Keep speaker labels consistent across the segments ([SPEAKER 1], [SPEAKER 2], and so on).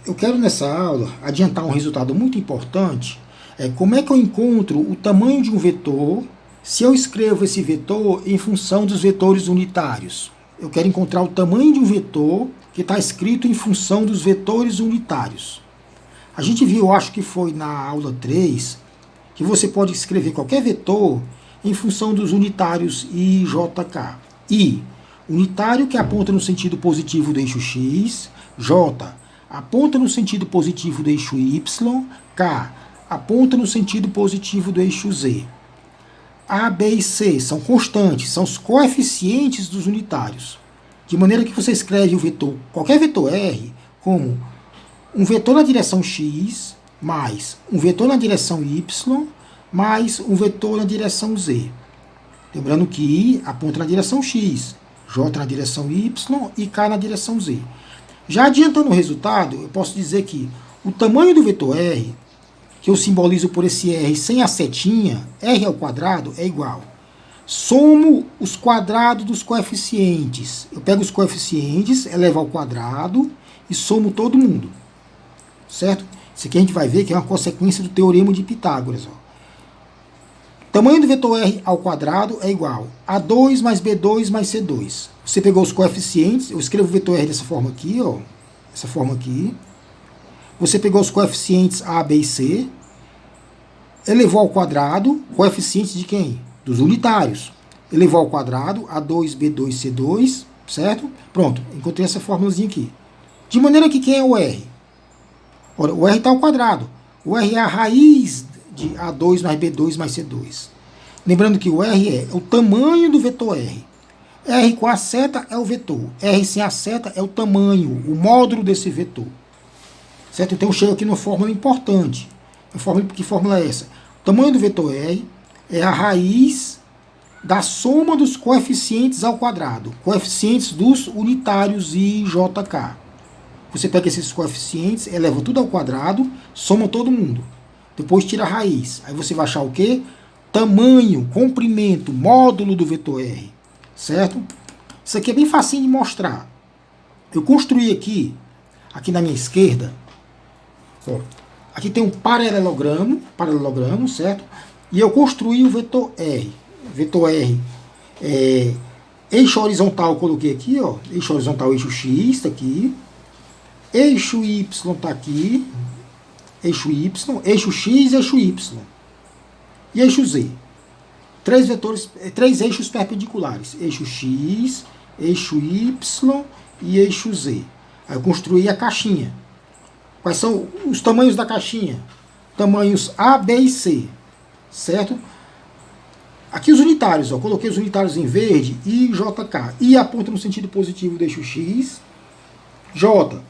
[SPEAKER 1] Eu quero nessa aula adiantar um resultado muito importante. Como é que eu encontro o tamanho de um vetor se eu escrevo esse vetor em função dos vetores unitários? Eu quero encontrar o tamanho de um vetor que está escrito em função dos vetores unitários. A gente viu, acho que foi na aula 3, que você pode escrever qualquer vetor em função dos unitários I, J, K. I, unitário que aponta no sentido positivo do eixo X, J, aponta no sentido positivo do eixo Y, K, aponta no sentido positivo do eixo Z. A, B e C são constantes, são os coeficientes dos unitários. De maneira que você escreve o vetor, qualquer vetor R, como um vetor na direção X, mais um vetor na direção Y, mais um vetor na direção Z. Lembrando que I aponta na direção X, J na direção Y e K na direção Z. Já adiantando o resultado, eu posso dizer que o tamanho do vetor R, que eu simbolizo por esse R sem a setinha, R ao quadrado, é igual. Somo os quadrados dos coeficientes. Eu pego os coeficientes, elevo ao quadrado e somo todo mundo. Certo? Isso aqui a gente vai ver que é uma consequência do teorema de Pitágoras. Ó. Tamanho do vetor R ao quadrado é igual a 2 mais B2 mais C2. Você pegou os coeficientes, eu escrevo o vetor R dessa forma aqui, ó. Essa forma aqui. Você pegou os coeficientes A, B e C, elevou ao quadrado, coeficientes de quem? Dos unitários. Elevou ao quadrado, A2, B2, C2, certo? Pronto, encontrei essa formulazinha aqui. De maneira que quem é o R? Ora, o R está ao quadrado. O R é a raiz de A2 mais B2 mais C2. Lembrando que o R é o tamanho do vetor R. R com a seta é o vetor. R sem a seta é o tamanho, o módulo desse vetor. Certo? Então eu chego aqui numa fórmula importante. Que fórmula é essa? O tamanho do vetor R é a raiz da soma dos coeficientes ao quadrado. Coeficientes dos unitários I, J, K. Você pega esses coeficientes, eleva tudo ao quadrado, soma todo mundo. Depois tira a raiz. Aí você vai achar o quê? Tamanho, comprimento, módulo do vetor R. Certo? Isso aqui é bem facinho de mostrar. Eu construí aqui na minha esquerda, ó, aqui tem um paralelogramo, certo? E eu construí o vetor R. Vetor R, eixo horizontal eu coloquei aqui, ó, eixo horizontal, eixo X, está aqui. Eixo Y está aqui. Eixo Y, eixo X, eixo Y. E eixo Z. Três eixos perpendiculares. Eixo X, eixo Y e eixo Z. Aí eu construí a caixinha. Quais são os tamanhos da caixinha? Tamanhos A, B e C. Certo? Aqui os unitários, ó, coloquei os unitários em verde, I, J, K. I aponta no sentido positivo do eixo X. J,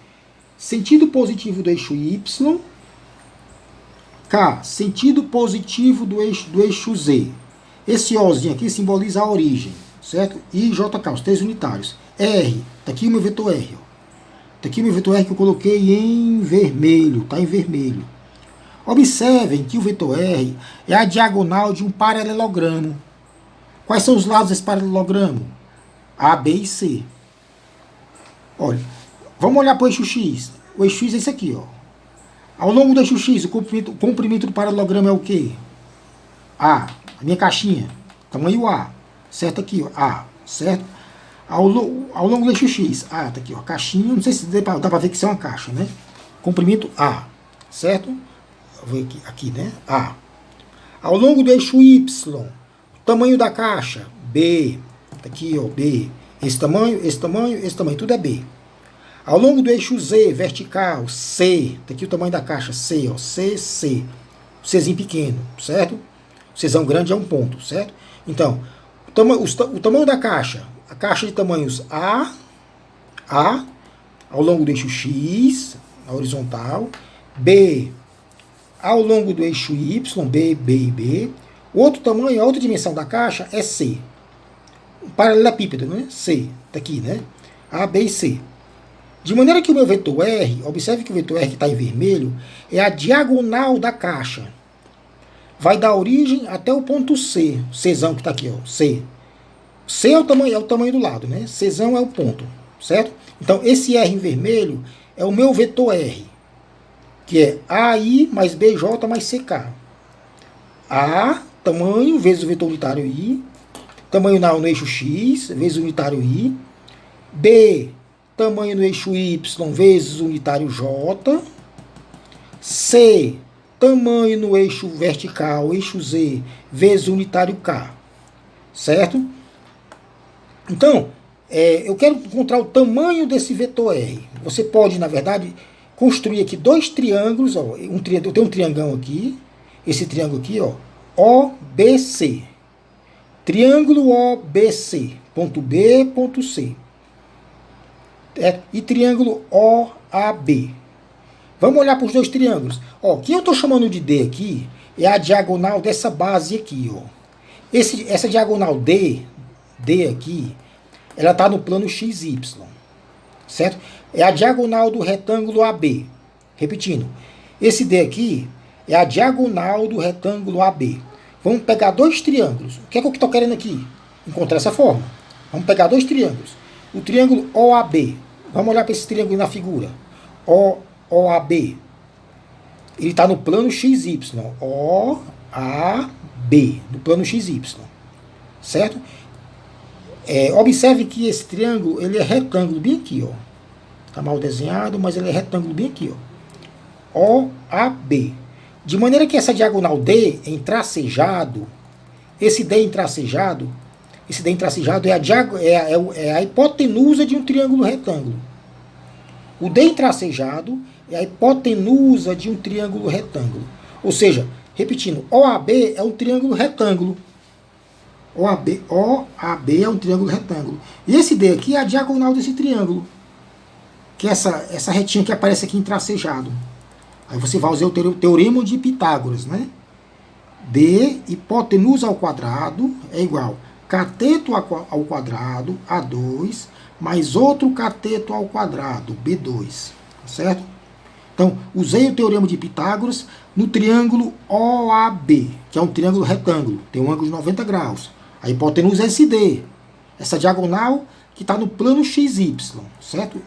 [SPEAKER 1] sentido positivo do eixo Y. K, sentido positivo do eixo Z. Esse Ozinho aqui simboliza a origem, certo? I, J, K, os três unitários. R, tá aqui o meu vetor R, ó. Tá aqui o meu vetor R que eu coloquei em vermelho, tá em vermelho. Observem que o vetor R é a diagonal de um paralelogramo. Quais são os lados desse paralelogramo? A, B e C. Olha, vamos olhar para o eixo X. O eixo X é esse aqui, ó. Ao longo do eixo X, o comprimento do paralelogramo é o quê? A minha caixinha, tamanho A, certo aqui, ó, A, certo? Ao longo do eixo X, tá aqui, ó, caixinha, não sei se dá para ver que isso é uma caixa, né? Comprimento A, certo? Vou aqui, né? A. Ao longo do eixo Y, o tamanho da caixa, B, tá aqui, ó, B. Esse tamanho, tudo é B. Ao longo do eixo Z, vertical, C, tá aqui o tamanho da caixa, C, ó, C, C. O Czinho pequeno, certo? O Czão grande é um ponto, certo? Então, o tamanho da caixa, a caixa de tamanhos A, ao longo do eixo X, na horizontal, B, ao longo do eixo Y, B, B e B. O outro tamanho, a outra dimensão da caixa é C. Um paralelepípedo, né? C, tá aqui, né? A, B e C. De maneira que o meu vetor R, observe que o vetor R que está em vermelho, é a diagonal da caixa. Vai da origem até o ponto C. Czão que está aqui, ó, C. C é o tamanho do lado, né? Czão é o ponto, certo? Então, esse R em vermelho é o meu vetor R, que é AI mais BJ mais CK. A, tamanho, vezes o vetor unitário I. Tamanho no eixo X, vezes o unitário I. B, tamanho no eixo Y, vezes o unitário J. C, tamanho no eixo vertical, eixo Z, vezes o unitário K. Certo? Então, eu quero encontrar o tamanho desse vetor R. Você pode, na verdade, construir aqui dois triângulos. Ó, eu tenho um triangão aqui. Esse triângulo aqui, ó, OBC. Triângulo OBC. Ponto B, ponto C. E triângulo OAB. Vamos olhar para os dois triângulos. Ó, o que eu estou chamando de D aqui é a diagonal dessa base aqui. Ó. Essa diagonal D aqui, ela está no plano XY. Certo? É a diagonal do retângulo AB. Repetindo, esse D aqui é a diagonal do retângulo AB. Vamos pegar dois triângulos. O que é que eu estou querendo aqui? Encontrar essa forma. Vamos pegar dois triângulos. O triângulo OAB. Vamos olhar para esse triângulo na figura. OAB. Ele está no plano XY. OAB. No plano XY. Certo? Observe que esse triângulo, ele é retângulo bem aqui, ó. Está mal desenhado, mas ele é retângulo bem aqui, ó. OAB. De maneira que essa diagonal D em tracejado, esse D em tracejado é a hipotenusa de um triângulo retângulo. O D em tracejado é a hipotenusa de um triângulo retângulo. Ou seja, repetindo, OAB é um triângulo retângulo. OAB é um triângulo retângulo. E esse D aqui é a diagonal desse triângulo. Que é essa retinha que aparece aqui em tracejado. Aí você vai usar o teorema de Pitágoras, né? D, hipotenusa ao quadrado, é igual cateto ao quadrado, A2, mais outro cateto ao quadrado, B2. Certo? Então, usei o teorema de Pitágoras no triângulo OAB, que é um triângulo retângulo, tem um ângulo de 90 graus. A hipotenusa é esse D, essa diagonal que está no plano XY, certo?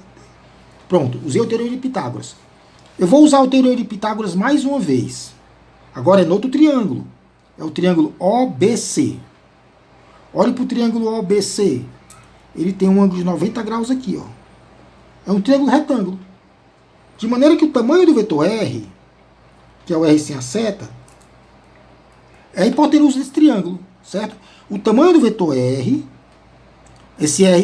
[SPEAKER 1] Pronto, usei o teorema de Pitágoras. Eu vou usar o teorema de Pitágoras mais uma vez. Agora é no outro triângulo. É o triângulo OBC. Olhe para o triângulo OBC. Ele tem um ângulo de 90 graus aqui, ó. É um triângulo retângulo. De maneira que o tamanho do vetor R, que é o R sem a seta, é a hipotenusa desse triângulo, certo? O tamanho do vetor R,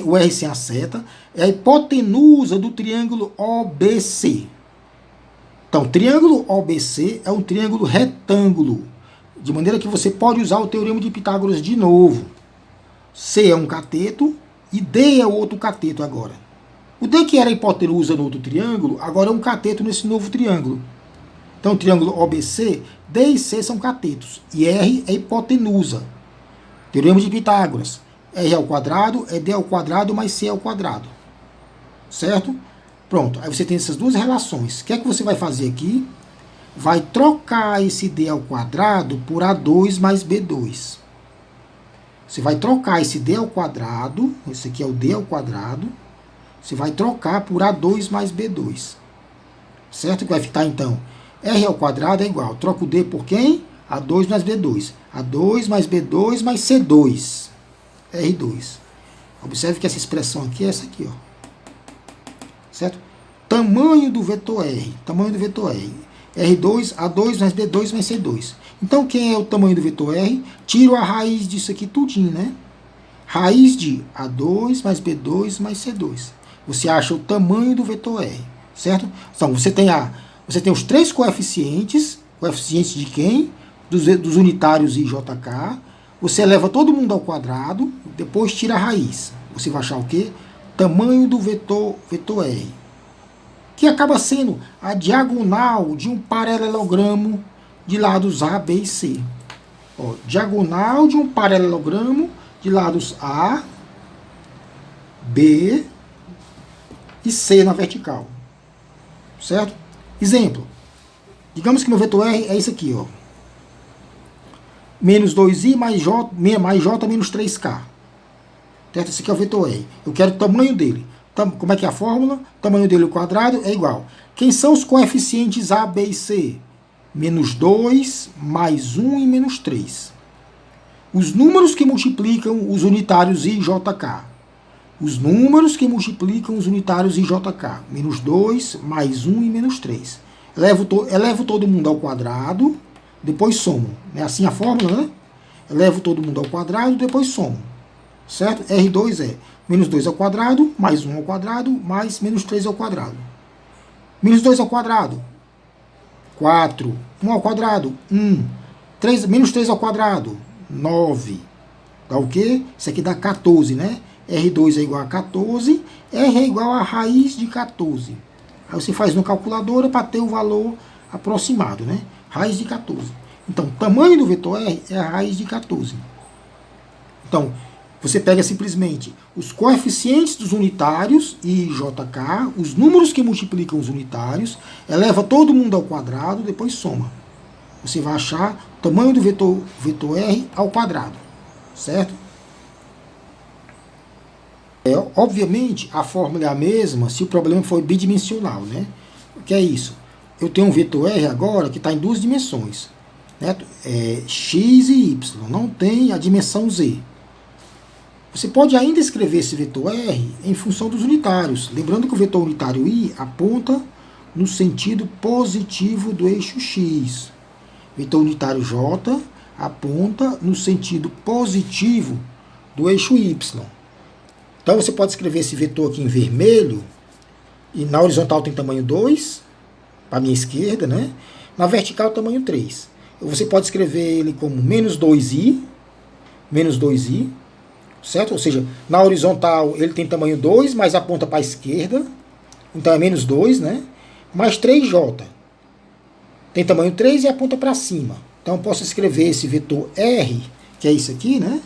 [SPEAKER 1] o R sem a seta, é a hipotenusa do triângulo OBC. Então, triângulo OBC é um triângulo retângulo, de maneira que você pode usar o teorema de Pitágoras de novo. C é um cateto e D é o outro cateto agora. O D que era a hipotenusa no outro triângulo, agora é um cateto nesse novo triângulo. Então, o triângulo OBC, D e C são catetos, e R é hipotenusa. Teorema de Pitágoras. R ao quadrado é D ao quadrado mais C ao quadrado. Certo? Pronto, aí você tem essas duas relações. O que é que você vai fazer aqui? Vai trocar esse D ao quadrado por A2 mais B2. Você vai trocar esse D ao quadrado, esse aqui é o D ao quadrado, você vai trocar por A2 mais B2. Certo? Que vai ficar então, R ao quadrado é igual, troca o D por quem? A2 mais B2. A2 mais B2 mais C2. R2. Observe que essa expressão aqui é essa aqui, ó. Certo? Tamanho do vetor R. Tamanho do vetor R. R2, A2 mais B2 mais C2. Então, quem é o tamanho do vetor R? Tiro a raiz disso aqui tudinho, né? Raiz de A2 mais B2 mais C2. Você acha o tamanho do vetor R. Certo? Então, você tem os três coeficientes. Coeficientes de quem? Dos unitários I, J, K. Você eleva todo mundo ao quadrado. Depois tira a raiz. Você vai achar o quê? Tamanho do vetor R, que acaba sendo a diagonal de um paralelogramo de lados A, B e C. Ó, diagonal de um paralelogramo de lados A, B e C na vertical. Certo? Exemplo. Digamos que meu vetor R é isso aqui, ó. Menos 2i mais j menos 3k. Certo? Esse aqui é o vetor R. Eu quero o tamanho dele. Como é que é a fórmula? O tamanho dele ao quadrado é igual. Quem são os coeficientes A, B e C? Menos 2, mais 1 e menos 3. Os números que multiplicam os unitários I, J, K. Os números que multiplicam os unitários I, J, K. Menos 2, mais 1 e menos 3. Elevo todo mundo ao quadrado, depois somo. É assim a fórmula, né? Elevo todo mundo ao quadrado, depois somo. Certo? R2 é menos 2 ao quadrado, mais 1 ao quadrado, mais menos 3 ao quadrado. Menos 2 ao quadrado, 4. 1 ao quadrado, 1. Menos 3 ao quadrado, 9. Dá o quê? Isso aqui dá 14, né? R2 é igual a 14, R é igual a raiz de 14. Aí você faz no calculadora para ter o valor aproximado, né? Raiz de 14. Então, o tamanho do vetor R é a raiz de 14. Então, você pega simplesmente os coeficientes dos unitários, I, J, K, os números que multiplicam os unitários, eleva todo mundo ao quadrado, depois soma. Você vai achar o tamanho do vetor R ao quadrado, certo? Obviamente, a fórmula é a mesma se o problema for bidimensional, né? O que é isso? Eu tenho um vetor R agora que está em duas dimensões, né? X e Y, não tem a dimensão Z. Você pode ainda escrever esse vetor R em função dos unitários. Lembrando que o vetor unitário I aponta no sentido positivo do eixo X. O vetor unitário J aponta no sentido positivo do eixo Y. Então você pode escrever esse vetor aqui em vermelho, e na horizontal tem tamanho 2, para a minha esquerda, né? Na vertical tamanho 3. Você pode escrever ele como menos 2i, certo? Ou seja, na horizontal ele tem tamanho 2, mas aponta para a esquerda, então é menos 2, né? Mais 3j. Tem tamanho 3 e aponta para cima. Então eu posso escrever esse vetor R, que é isso aqui, né?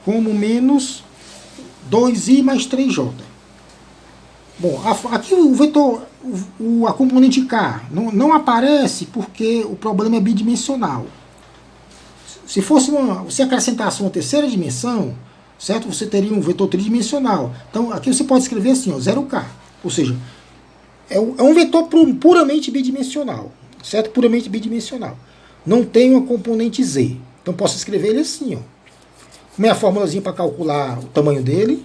[SPEAKER 1] Como menos 2i mais 3j. Bom, aqui o vetor, a componente K não aparece porque o problema é bidimensional. Se fosse você acrescentasse uma terceira dimensão, certo? Você teria um vetor tridimensional. Então aqui você pode escrever assim, ó, 0K. Ou seja, é um vetor puramente bidimensional, certo? Puramente bidimensional. Não tem uma componente Z. Então posso escrever ele assim, ó. Como é a formulazinha para calcular o tamanho dele?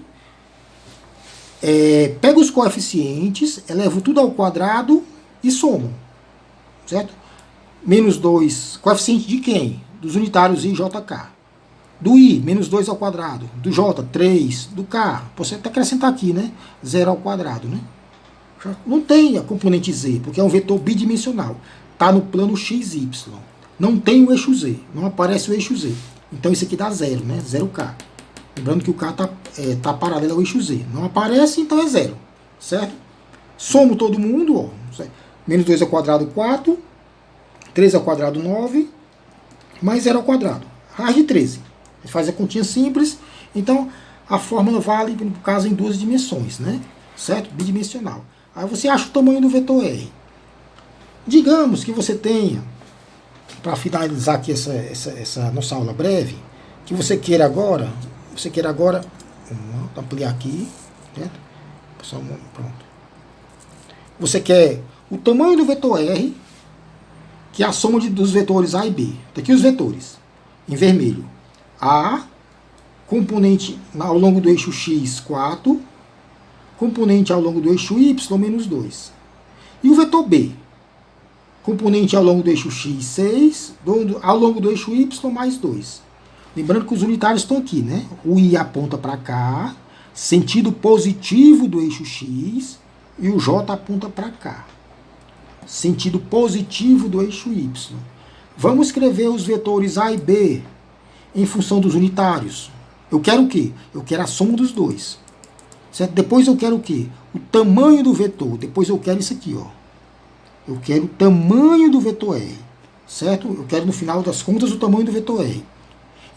[SPEAKER 1] Pega os coeficientes, elevo tudo ao quadrado e somo. Certo? Menos 2, coeficiente de quem? Dos unitários I, J, K. Do I, menos 2 ao quadrado. Do J, 3. Do K, você até acrescentar aqui, né? 0 ao quadrado, né? Não tem a componente Z, porque é um vetor bidimensional. Está no plano XY. Não tem o eixo Z. Não aparece o eixo Z. Então isso aqui dá 0, né? 0K. Lembrando que o K tá paralelo ao eixo Z. Não aparece, então é 0. Certo? Somo todo mundo, ó. Menos 2 ao quadrado, 4. 3 ao quadrado, 9. Mais 0 ao quadrado. Raiz de 13. A gente faz a continha simples. Então, a fórmula vale, no caso, em duas dimensões, né? Certo? Bidimensional. Aí você acha o tamanho do vetor R. Digamos que você tenha, para finalizar aqui essa nossa aula breve, que você queira agora, vou ampliar aqui, certo? Pronto. Você quer o tamanho do vetor R, que é a soma dos vetores A e B. Tá aqui os vetores, em vermelho. A, componente ao longo do eixo X, 4, componente ao longo do eixo Y, menos 2. E o vetor B, componente ao longo do eixo X, 6, ao longo do eixo Y, mais 2. Lembrando que os unitários estão aqui, né? O I aponta para cá, sentido positivo do eixo X, e o J aponta para cá, sentido positivo do eixo Y. Vamos escrever os vetores A e B em função dos unitários. Eu quero o quê? Eu quero a soma dos dois. Certo? Depois eu quero o quê? O tamanho do vetor. Depois eu quero isso aqui, ó. Eu quero o tamanho do vetor R. Certo? Eu quero, no final das contas, o tamanho do vetor R.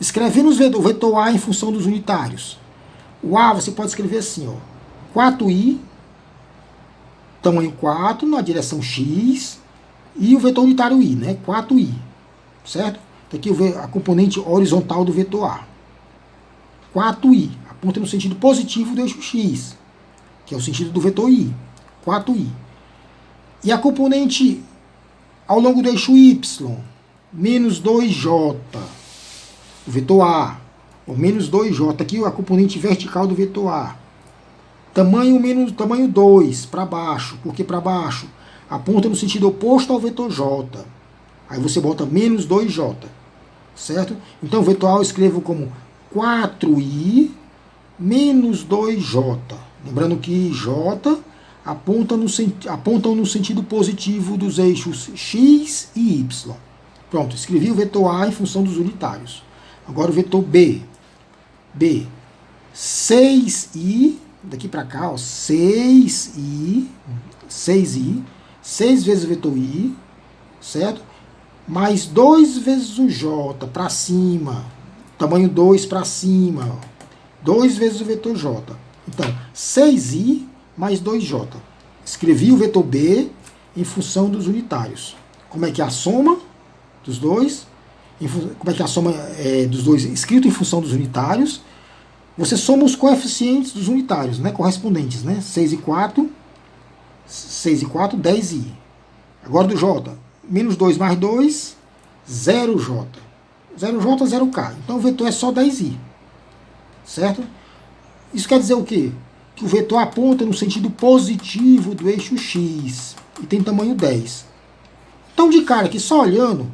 [SPEAKER 1] Escrevendo o vetor A em função dos unitários. O A você pode escrever assim, ó. 4i, tamanho 4, na direção X, e o vetor unitário I, né? 4i. Certo? Então aqui a componente horizontal do vetor A. 4i, aponta no sentido positivo do eixo X. que é o sentido do vetor I, 4i. E a componente ao longo do eixo Y, menos 2j, o vetor A, o menos 2j, aqui a componente vertical do vetor A. Tamanho 2, para baixo, porque para baixo aponta no sentido oposto ao vetor J. Aí você bota menos 2j, certo? Então o vetor A eu escrevo como 4i menos 2j. Lembrando que j apontam no sentido positivo dos eixos x e y. Pronto, escrevi o vetor A em função dos unitários. Agora o vetor B. 6i, daqui para cá, ó, 6i, 6 vezes o vetor I, certo? Mais 2 vezes o j para cima, tamanho 2 para cima, 2 vezes o vetor j. Então, 6i mais 2j. Escrevi o vetor B em função dos unitários. Como é que é a soma dos dois? Como é que é a soma dos dois escrito em função dos unitários? Você soma os coeficientes dos unitários, né, correspondentes, né? 6 e 4, 10i. Agora do j, menos 2 mais 2, 0j. 0j, 0k. Então o vetor é só 10i. Certo? Isso quer dizer o quê? Que o vetor aponta no sentido positivo do eixo x e tem tamanho 10. Então, de cara aqui, só olhando,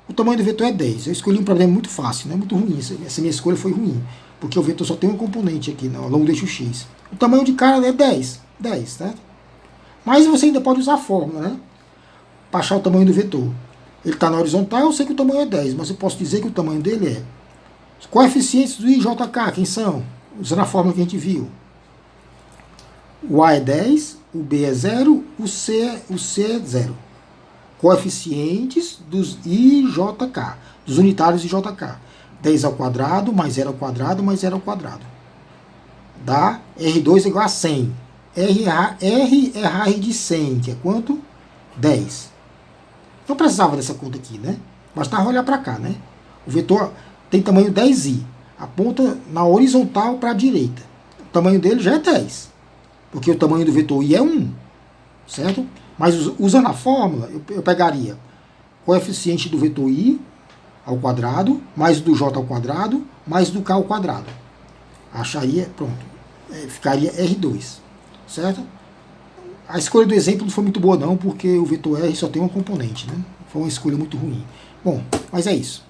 [SPEAKER 1] o tamanho do vetor é 10. Eu escolhi um problema muito fácil, não é muito ruim. Essa minha escolha foi ruim, porque o vetor só tem uma componente aqui, ao longo do eixo x. O tamanho de cara é 10, certo? Mas você ainda pode usar a fórmula, né? Para achar o tamanho do vetor. Ele está na horizontal, eu sei que o tamanho é 10, mas eu posso dizer que o tamanho dele é... Os coeficientes do IJK, quem são? Usando a fórmula que a gente viu. O A é 10, o B é 0, o C é 0. Coeficientes dos IJK, dos unitários IJK. 10 ao quadrado, mais 0 ao quadrado, mais 0 ao quadrado. Dá R2 igual a 100. R é raiz de 100, que é quanto? 10. Não precisava dessa conta aqui, né? Bastava olhar para cá, né? O vetor tem tamanho 10i. Aponta na horizontal para a direita. O tamanho dele já é 10. Porque o tamanho do vetor I é 1. Certo? Mas usando a fórmula, eu pegaria coeficiente do vetor I ao quadrado, mais do J ao quadrado, mais do K ao quadrado. Acharia, pronto. Ficaria R2. Certo? A escolha do exemplo não foi muito boa não, porque o vetor R só tem uma componente, né? Foi uma escolha muito ruim. Bom, mas é isso.